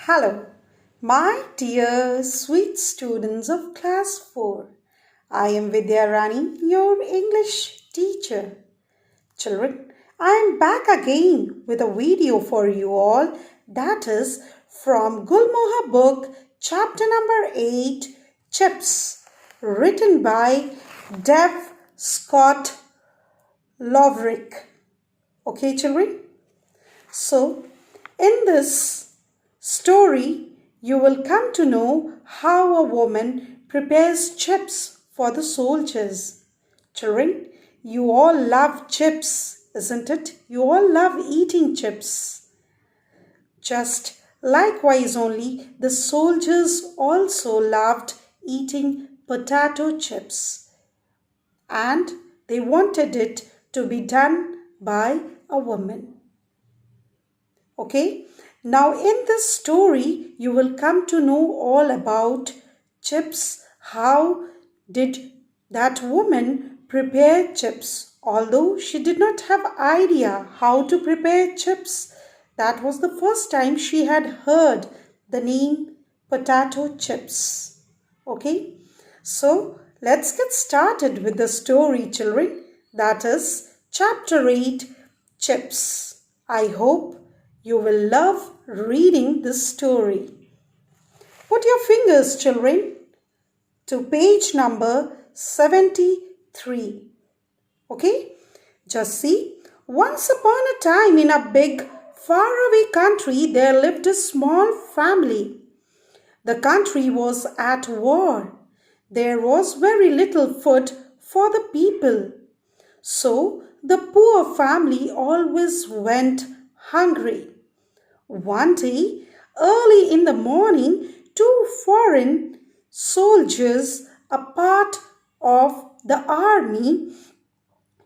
Hello, my dear sweet students of Class 4. I am Vidya Rani, your English teacher. Children, I am back again with a video for you all, that is from Gulmoha book, chapter number 8, Chips, written by Dev Scott Lovrick. Okay, children? So, in this story, you will come to know how a woman prepares chips for the soldiers. Children, you all love chips, isn't it? You all love eating chips. Just likewise only, the soldiers also loved eating potato chips. And they wanted it to be done by a woman. Okay? Now in this story, you will come to know all about chips. How did that woman prepare chips? Although she did not have idea how to prepare chips, that was the first time she had heard the name potato chips. Okay? So let's get started with the story, children. That is chapter 8, Chips. I hope you will love reading this story. Put your fingers, children, to page number 73. Okay? Just see. Once upon a time in a big, faraway country, there lived a small family. The country was at war. There was very little food for the people. So the poor family always went hungry. One day, early in the morning, two foreign soldiers, a part of the army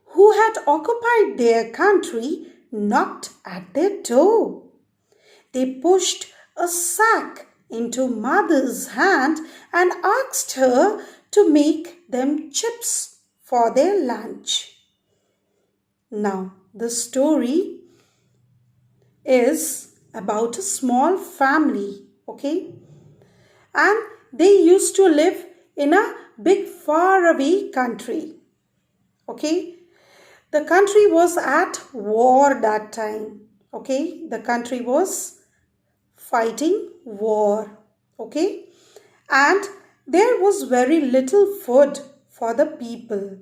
who had occupied their country, knocked at their door. They pushed a sack into mother's hand and asked her to make them chips for their lunch. Now, the story is about a small family, okay? And they used to live in a big faraway country, okay? The country was at war that time, okay? The country was fighting war, okay? And there was very little food for the people.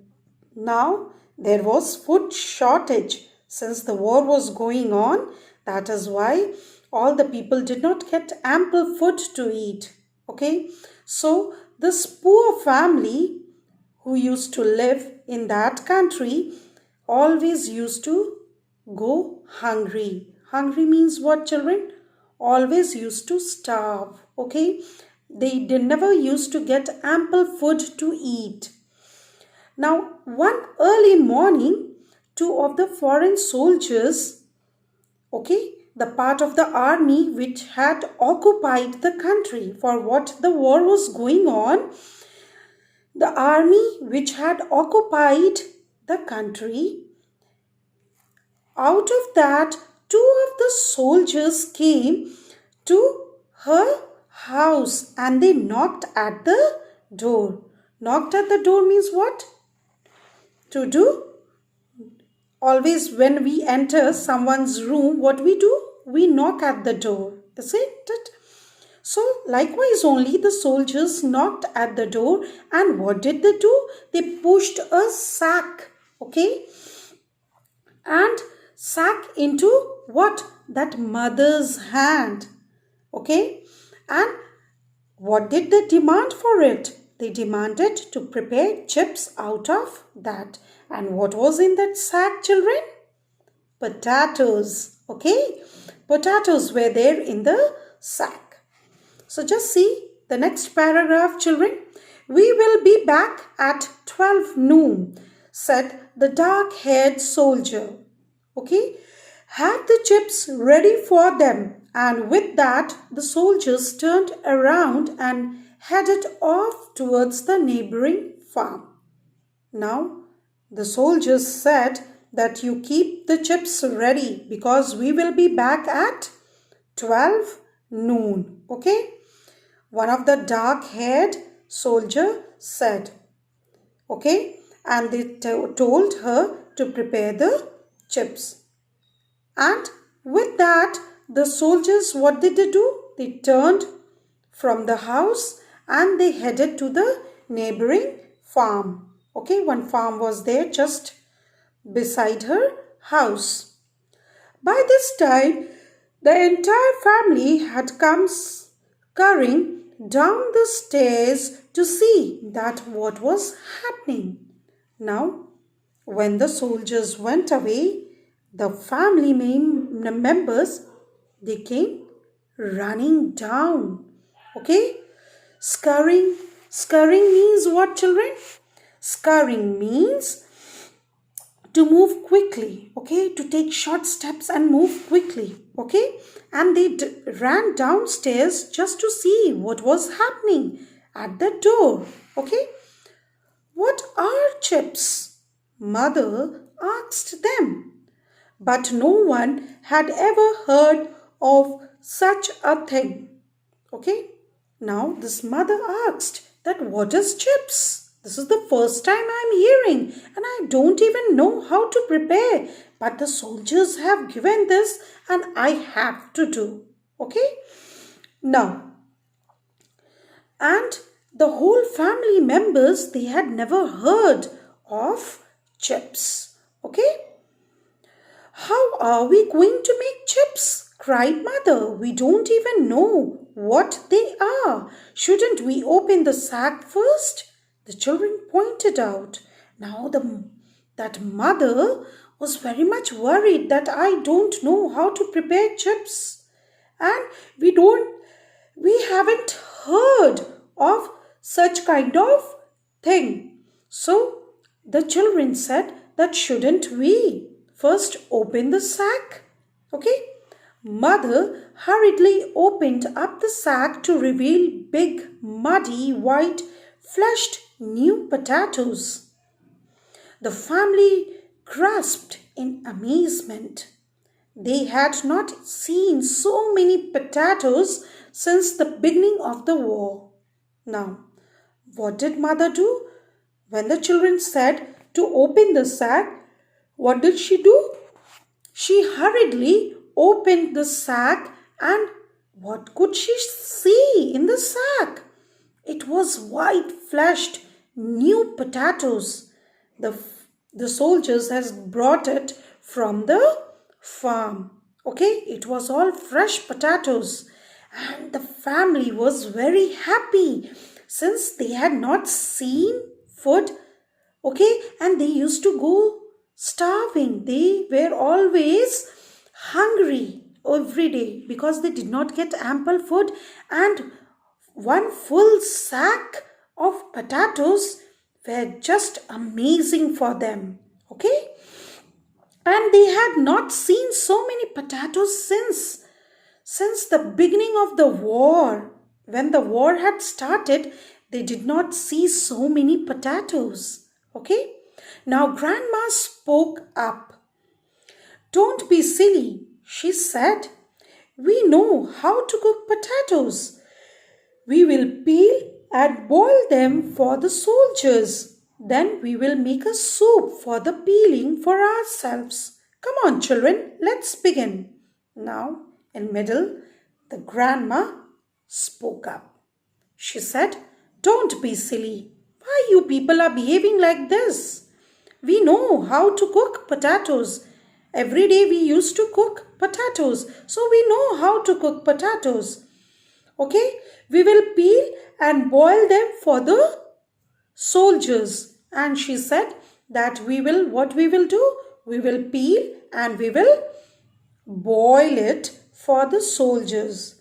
Now, there was food shortage since the war was going on. That is why all the people did not get ample food to eat. Okay, so this poor family who used to live in that country always used to go hungry. Hungry means what, children? Always used to starve. Okay, they never used to get ample food to eat. Now, one early morning, two of the foreign soldiers, okay, the part of the army which had occupied the country for what the war was going on, the army which had occupied the country, out of that, two of the soldiers came to her house and they knocked at the door. Knocked at the door means what? To do? Always when we enter someone's room, what we do? We knock at the door, isn't it? So likewise only the soldiers knocked at the door, and what did they do? They pushed a sack, okay? And sack into what? That mother's hand, okay? And what did they demand for it? They demanded to prepare chips out of that. And what was in that sack, children? Potatoes. Okay? Potatoes were there in the sack. So just see the next paragraph, children. We will be back at 12 noon, said the dark-haired soldier. Okay? Had the chips ready for them. And with that, the soldiers turned around and headed off towards the neighboring farm. Now, the soldiers said that you keep the chips ready because we will be back at 12 noon. Okay? One of the dark-haired soldier said. Okay? And they told her to prepare the chips. And with that, the soldiers, what did they do? They turned from the house and they headed to the neighboring farm. Okay, one farm was there just beside her house. By this time, the entire family had come scurrying down the stairs to see that what was happening. Now, when the soldiers went away, the family members, they came running down. Okay? Scurrying. Scurrying means what, children? Scurrying means to move quickly. Okay? To take short steps and move quickly. Okay? And they ran downstairs just to see what was happening at the door. Okay? What are chips? Mother asked them. But no one had ever heard of such a thing. Okay? Now this mother asked that what is chips? This is the first time I am hearing and I don't even know how to prepare. But the soldiers have given this and I have to do. Okay? Now, and the whole family members, they had never heard of chips. Okay? How are we going to make chips? Cried mother. We don't even know what they are. Shouldn't we open the sack first? The children pointed out. Now that mother was very much worried that I don't know how to prepare chips. And we haven't heard of such kind of thing. So the children said that shouldn't we first open the sack? Okay. Mother hurriedly opened up the sack to reveal big, muddy, white, fleshed new potatoes. The family grasped in amazement. They had not seen so many potatoes since the beginning of the war. Now, what did mother do? When the children said to open the sack, what did she do? She hurriedly opened the sack and what could she see in the sack? It was white fleshed new potatoes. The soldiers has brought it from the farm. Okay, it was all fresh potatoes and the family was very happy since they had not seen food. Okay, and they used to go starving. They were always hungry every day because they did not get ample food, and one full sack of potatoes were just amazing for them. Okay, and they had not seen so many potatoes since the beginning of the war. When the war had started, they did not see so many potatoes. Okay, now grandma spoke up. Don't be silly, she said. We know how to cook potatoes. We will peel and boil them for the soldiers. Then we will make a soup for the peeling for ourselves. Come on, children, let's begin. Now, in middle, the grandma spoke up. She said, don't be silly. Why you people are behaving like this? We know how to cook potatoes. Every day we used to cook potatoes. So we know how to cook potatoes. Okay, we will peel and boil them for the soldiers. And she said that what we will do? We will peel and we will boil it for the soldiers.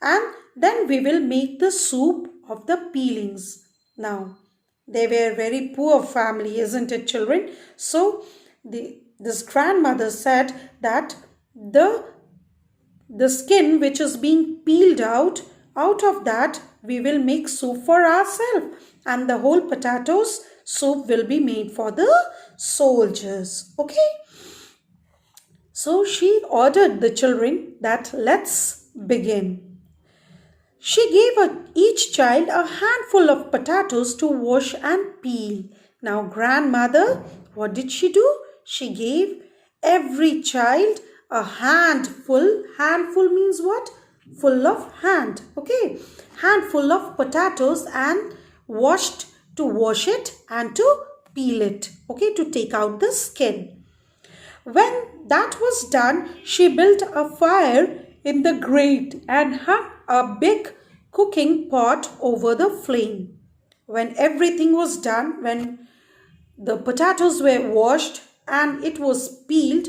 And then we will make the soup of the peelings. Now, they were very poor family, isn't it, children? So, this grandmother said that the skin which is being peeled out of that we will make soup for ourselves, and the whole potatoes soup will be made for the soldiers. Okay, so she ordered the children that let's begin. She gave each child a handful of potatoes to wash and peel. Now grandmother, what did she do? She gave every child a handful. Handful means what? Full of hand. Okay. Handful of potatoes and to wash it and to peel it. Okay. To take out the skin. When that was done, she built a fire in the grate and hung a big cooking pot over the flame. When everything was done, when the potatoes were washed and it was peeled,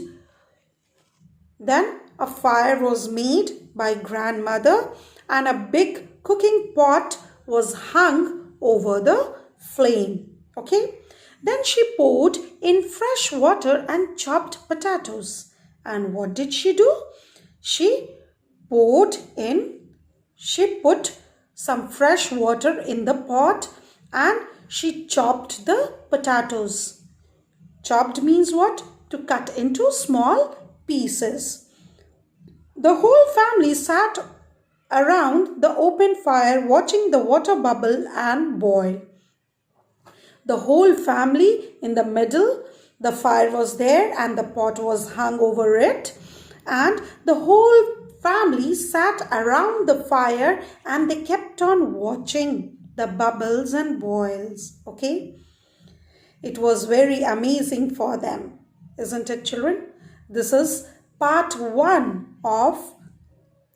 then a fire was made by grandmother and a big cooking pot was hung over the flame. Okay. Then she poured in fresh water and chopped potatoes. And what did she do? She put some fresh water in the pot and she chopped the potatoes. Chopped means what? To cut into small pieces. The whole family sat around the open fire watching the water bubble and boil. The whole family in the middle, the fire was there and the pot was hung over it, and the whole family sat around the fire and they kept on watching the bubbles and boils. Okay, it was very amazing for them, isn't it, children? This is part 1 of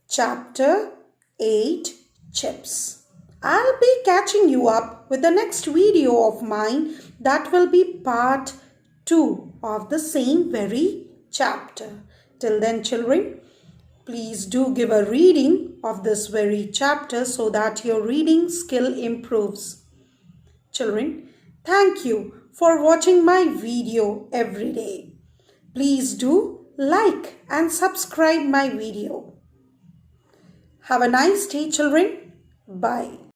chapter 8, Chips. I'll be catching you up with the next video of mine that will be part 2 of the same very chapter. Till then, children, please do give a reading of this very chapter so that your reading skill improves. Children, thank you for watching my video every day. Please do like and subscribe my video. Have a nice day, children. Bye.